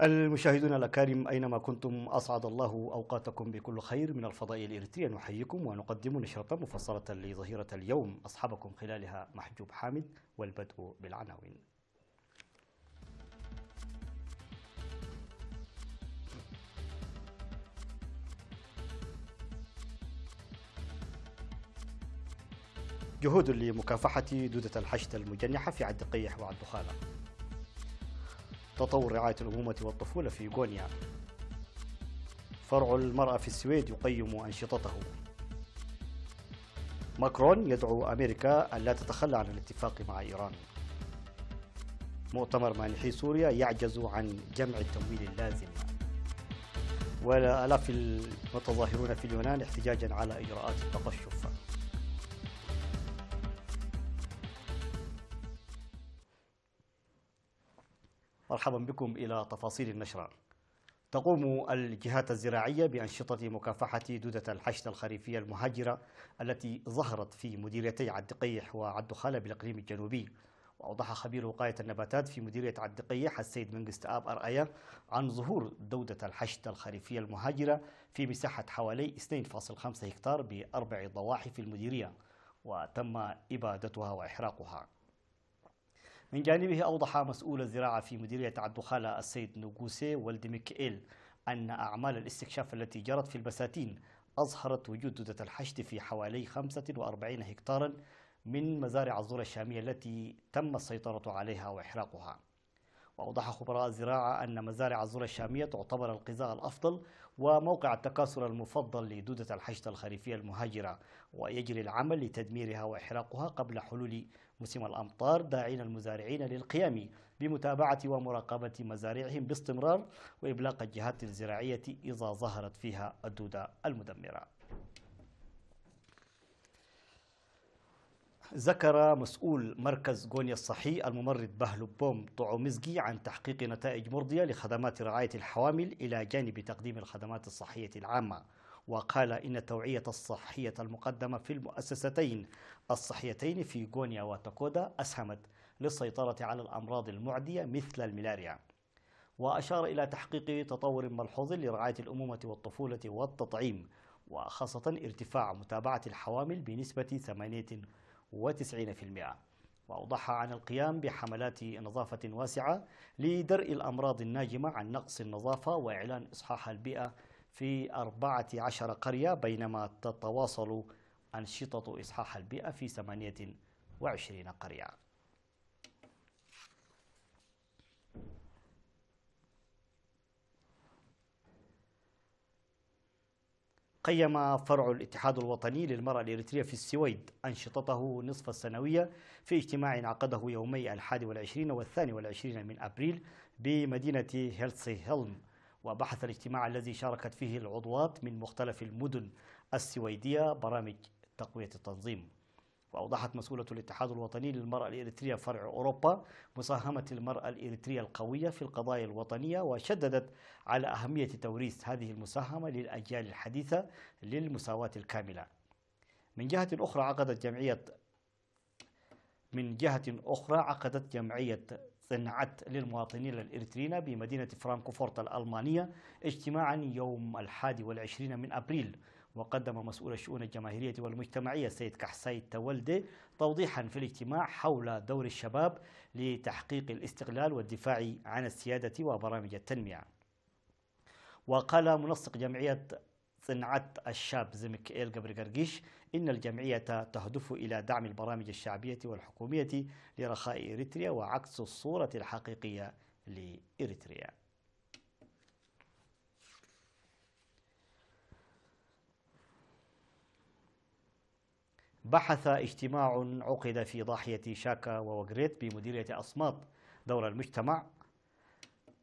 المشاهدون الأكارم أينما كنتم أسعد الله أوقاتكم بكل خير. من الفضاء الإريتري نحييكم ونقدم نشرة مفصلة لظهيرة اليوم أصحابكم خلالها محجوب حامد، والبدء بالعناوين. جهود لمكافحة دودة الحشد المجنحة في عد قيح وعد خالة. تطور رعاية الأمومة والطفولة في غونيا. فرع المرأة في السويد يقيم أنشطته. ماكرون يدعو أمريكا أن لا تتخلى عن الاتفاق مع إيران. مؤتمر مانحي سوريا يعجز عن جمع التمويل اللازم. وآلاف المتظاهرون في اليونان احتجاجا على إجراءات التقشف. مرحبا بكم إلى تفاصيل النشرة. تقوم الجهات الزراعية بأنشطة مكافحة دودة الحشد الخريفية المهاجرة التي ظهرت في مديريتي عد قيح وعد خالة بالإقليم الجنوبي. وأوضح خبير وقاية النباتات في مديرية عد قيح السيد منجست آب أرأية عن ظهور دودة الحشد الخريفية المهاجرة في مساحة حوالي 2.5 هكتار بأربع ضواحي في المديرية، وتم إبادتها وإحراقها. من جانبه أوضح مسؤول الزراعة في مديرية عد خالة السيد نوغوسي ولد ميكائيل أن أعمال الاستكشاف التي جرت في البساتين أظهرت وجود دودة الحشد في حوالي 45 هكتارا من مزارع الذرة الشامية التي تم السيطرة عليها وإحراقها. وأوضح خبراء الزراعة أن مزارع الذرة الشامية تعتبر الغذاء الأفضل وموقع التكاثر المفضل لدودة الحشد الخريفية المهاجرة، ويجري العمل لتدميرها وإحراقها قبل حلول موسم الأمطار، داعين المزارعين للقيام بمتابعة ومراقبة مزارعهم باستمرار وإبلاغ الجهات الزراعية إذا ظهرت فيها الدودة المدمرة. ذكر مسؤول مركز غونيا الصحي الممرض بهلوبوم طعومزجي عن تحقيق نتائج مرضية لخدمات رعاية الحوامل إلى جانب تقديم الخدمات الصحية العامة. وقال إن التوعية الصحية المقدمة في المؤسستين الصحيتين في غونيا وتاكودا أسهمت للسيطرة على الأمراض المعدية مثل الملاريا. وأشار إلى تحقيق تطور ملحوظ لرعاية الأمومة والطفولة والتطعيم، وخاصة ارتفاع متابعة الحوامل بنسبة 98%. وأوضح عن القيام بحملات نظافة واسعة لدرء الأمراض الناجمة عن نقص النظافة وإعلان إصحاح البيئة في 14 قرية، بينما تتواصل أنشطة إصحاح البيئة في 28 قرية. قيم فرع الاتحاد الوطني للمرأة الإريترية في السويد أنشطته نصف السنوية في اجتماع عقده يومي 21 و22 من أبريل بمدينة هيلسي. وبحث الاجتماع الذي شاركت فيه العضوات من مختلف المدن السويدية برامج تقوية التنظيم. وأوضحت مسؤولة الاتحاد الوطني للمرأة الإريترية فرع أوروبا مساهمة المرأة الإريترية القوية في القضايا الوطنية، وشددت على أهمية توريث هذه المساهمة للأجيال الحديثة للمساواة الكاملة. من جهة أخرى عقدت جمعية صنعت للمواطنين الإريتريين بمدينة فرانكفورت الألمانية اجتماعا يوم 21 من أبريل. وقدم مسؤول الشؤون الجماهيرية والمجتمعية سيد كحساي تولدي توضيحا في الاجتماع حول دور الشباب لتحقيق الاستقلال والدفاع عن السيادة وبرامج التنمية. وقال منسق جمعية صنعت الشاب زميكائيل جبرجرجيش إن الجمعية تهدف إلى دعم البرامج الشعبية والحكومية لرخاء إريتريا وعكس الصورة الحقيقية لإريتريا. بحث اجتماع عقد في ضاحية شاكا ووغريت بمديرية أصمات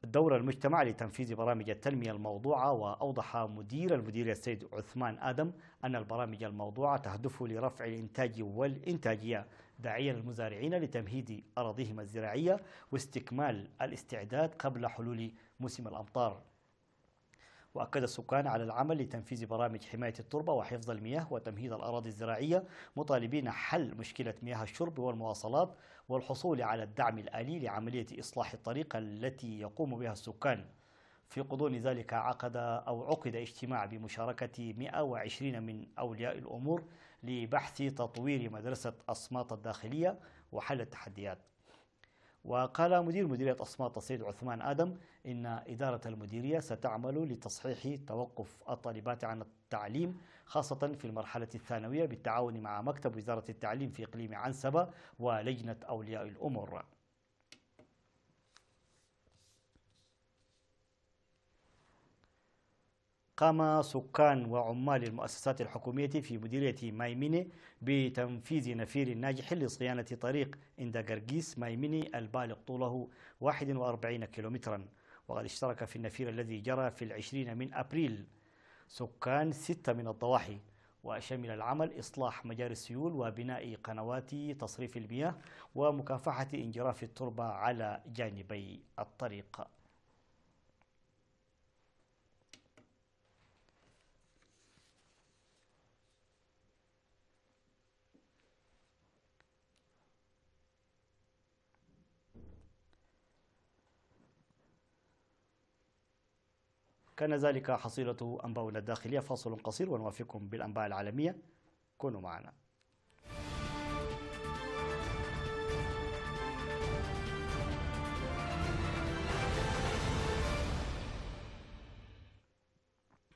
دور المجتمع لتنفيذ برامج التنمية الموضوعة. وأوضح مدير المديرية السيد عثمان آدم أن البرامج الموضوعة تهدف لرفع الإنتاج والإنتاجية، داعيا المزارعين لتمهيد أراضيهم الزراعية واستكمال الاستعداد قبل حلول موسم الأمطار. وأكد السكان على العمل لتنفيذ برامج حماية التربة وحفظ المياه وتمهيد الأراضي الزراعية، مطالبين حل مشكلة مياه الشرب والمواصلات والحصول على الدعم الآلي لعملية إصلاح الطريق التي يقوم بها السكان. في غضون ذلك عقد اجتماع بمشاركة 120 من أولياء الأمور لبحث تطوير مدرسة أصمات الداخلية وحل التحديات. وقال مدير مديرية أصمات السيد عثمان آدم إن إدارة المديرية ستعمل لتصحيح توقف الطالبات عن التعليم خاصة في المرحلة الثانوية بالتعاون مع مكتب وزارة التعليم في إقليم عنسبة ولجنة أولياء الأمور. قام سكان وعمال المؤسسات الحكومية في مديرية مايميني بتنفيذ نفير ناجح لصيانة طريق عند قرقيس مايميني البالغ طوله 41 كيلومترا. وقد اشترك في النفير الذي جرى في 20 من أبريل سكان 6 من الضواحي، وشمل العمل إصلاح مجاري السيول وبناء قنوات تصريف المياه ومكافحة انجراف التربة على جانبي الطريق. كان ذلك حصيلة أنباؤنا الداخلية. فاصل قصير ونوافقكم بالأنباء العالمية، كونوا معنا.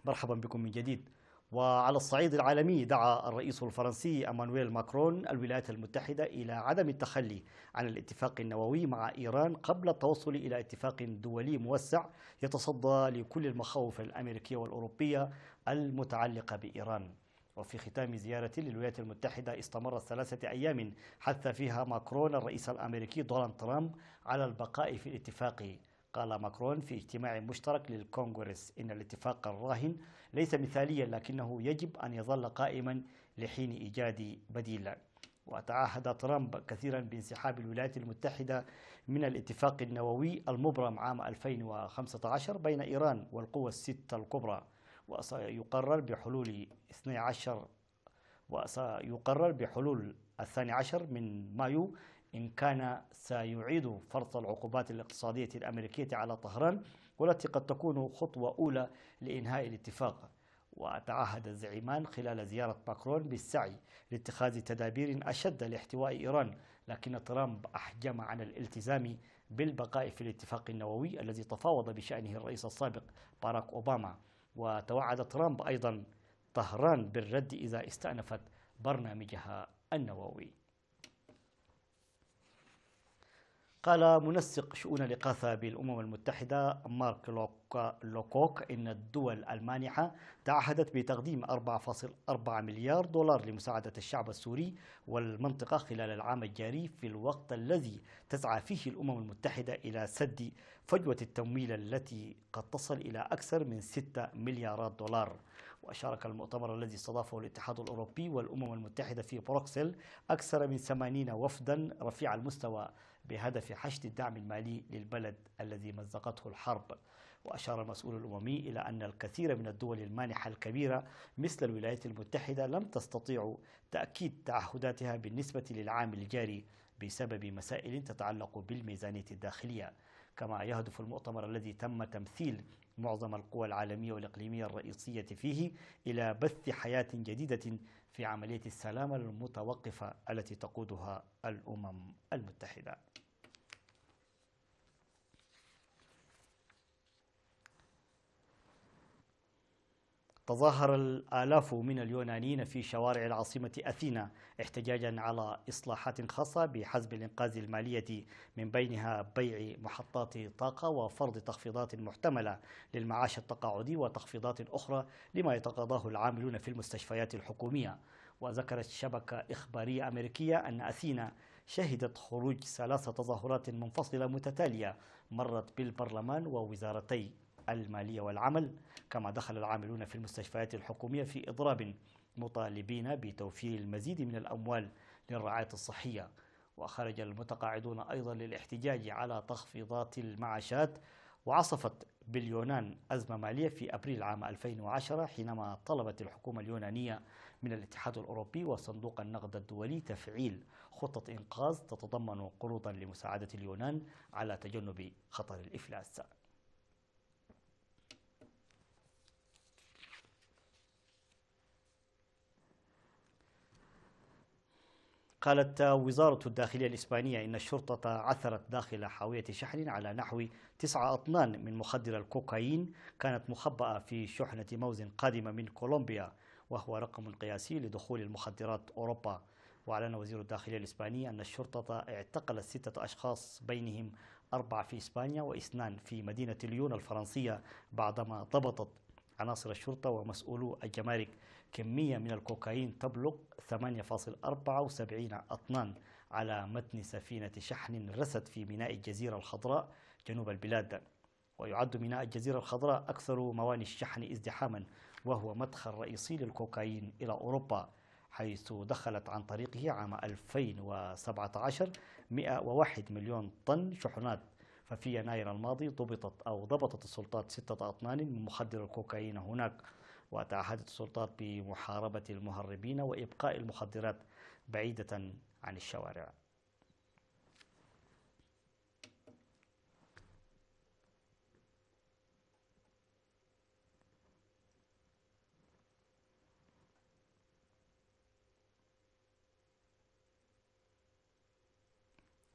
مرحبا بكم من جديد. وعلى الصعيد العالمي دعا الرئيس الفرنسي أمانويل ماكرون الولايات المتحدة إلى عدم التخلي عن الاتفاق النووي مع إيران قبل التوصل إلى اتفاق دولي موسع يتصدى لكل المخاوف الأمريكية والأوروبية المتعلقة بإيران. وفي ختام زيارة للولايات المتحدة استمرت 3 أيام حث فيها ماكرون الرئيس الأمريكي دونالد ترامب على البقاء في الاتفاق. قال ماكرون في اجتماع مشترك للكونغرس إن الاتفاق الراهن ليس مثاليا لكنه يجب أن يظل قائما لحين إيجاد بديل. وتعهد ترامب كثيرا بانسحاب الولايات المتحدة من الاتفاق النووي المبرم عام 2015 بين إيران والقوى الست الكبرى، وسيقرر بحلول 12 من مايو إن كان سيعيد فرض العقوبات الاقتصادية الأمريكية على طهران، والتي قد تكون خطوة أولى لإنهاء الاتفاق. وتعهد الزعيمان خلال زيارة ماكرون بالسعي لاتخاذ تدابير أشد لاحتواء إيران، لكن ترامب أحجم عن الالتزام بالبقاء في الاتفاق النووي الذي تفاوض بشأنه الرئيس السابق باراك أوباما. وتوعد ترامب أيضا طهران بالرد إذا استأنفت برنامجها النووي. قال منسق شؤون الإغاثة بالأمم المتحدة مارك لوكوك إن الدول المانحة تعهدت بتقديم 4.4 مليار دولار لمساعدة الشعب السوري والمنطقة خلال العام الجاري، في الوقت الذي تسعى فيه الأمم المتحدة إلى سد فجوة التمويل التي قد تصل إلى أكثر من 6 مليارات دولار. وأشارك المؤتمر الذي استضافه الاتحاد الأوروبي والأمم المتحدة في بروكسل أكثر من 80 وفدا رفيع المستوى بهدف حشد الدعم المالي للبلد الذي مزقته الحرب. وأشار المسؤول الأممي إلى أن الكثير من الدول المانحة الكبيرة مثل الولايات المتحدة لم تستطيع تأكيد تعهداتها بالنسبة للعام الجاري بسبب مسائل تتعلق بالميزانية الداخلية. كما يهدف المؤتمر الذي تم تمثيل معظم القوى العالمية والإقليمية الرئيسية فيه إلى بث حياة جديدة في عملية السلام المتوقفة التي تقودها الأمم المتحدة. تظاهر الآلاف من اليونانيين في شوارع العاصمة أثينا احتجاجا على إصلاحات خاصة بحزب الإنقاذ المالية، من بينها بيع محطات طاقة وفرض تخفيضات محتملة للمعاش التقاعدي وتخفيضات أخرى لما يتقاضاه العاملون في المستشفيات الحكومية. وذكرت شبكة إخبارية أمريكية أن أثينا شهدت خروج 3 تظاهرات منفصلة متتالية مرت بالبرلمان ووزارتي المالية والعمل. كما دخل العاملون في المستشفيات الحكومية في إضراب مطالبين بتوفير المزيد من الأموال للرعاية الصحية. وخرج المتقاعدون أيضا للاحتجاج على تخفيضات المعاشات. وعصفت باليونان أزمة مالية في أبريل عام 2010 حينما طلبت الحكومة اليونانية من الاتحاد الأوروبي وصندوق النقد الدولي تفعيل خطة إنقاذ تتضمن قروضا لمساعدة اليونان على تجنب خطر الإفلاس. قالت وزارة الداخلية الإسبانية إن الشرطة عثرت داخل حاوية شحن على نحو 9 أطنان من مخدر الكوكايين كانت مخبأة في شحنة موز قادمة من كولومبيا، وهو رقم قياسي لدخول المخدرات أوروبا. وأعلن وزير الداخلية الإسباني أن الشرطة اعتقلت 6 أشخاص بينهم 4 في إسبانيا و2 في مدينة ليون الفرنسية بعدما ضبطت عناصر الشرطة ومسؤولو الجمارك كمية من الكوكايين تبلغ 8.74 أطنان على متن سفينة شحن رست في ميناء الجزيرة الخضراء جنوب البلاد. ويعد ميناء الجزيرة الخضراء أكثر موانئ الشحن ازدحاما، وهو مدخل رئيسي للكوكايين إلى أوروبا، حيث دخلت عن طريقه عام 2017 101 مليون طن شحنات. ففي يناير الماضي ضبطت السلطات 6 أطنان من مخدر الكوكايين هناك، وتعهدت السلطات بمحاربة المهربين وإبقاء المخدرات بعيدة عن الشوارع.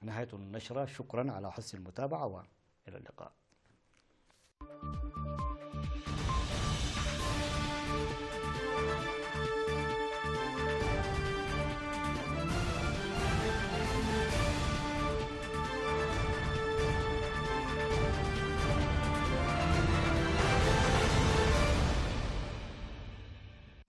نهاية النشرة، شكرا على حسن المتابعة وإلى اللقاء.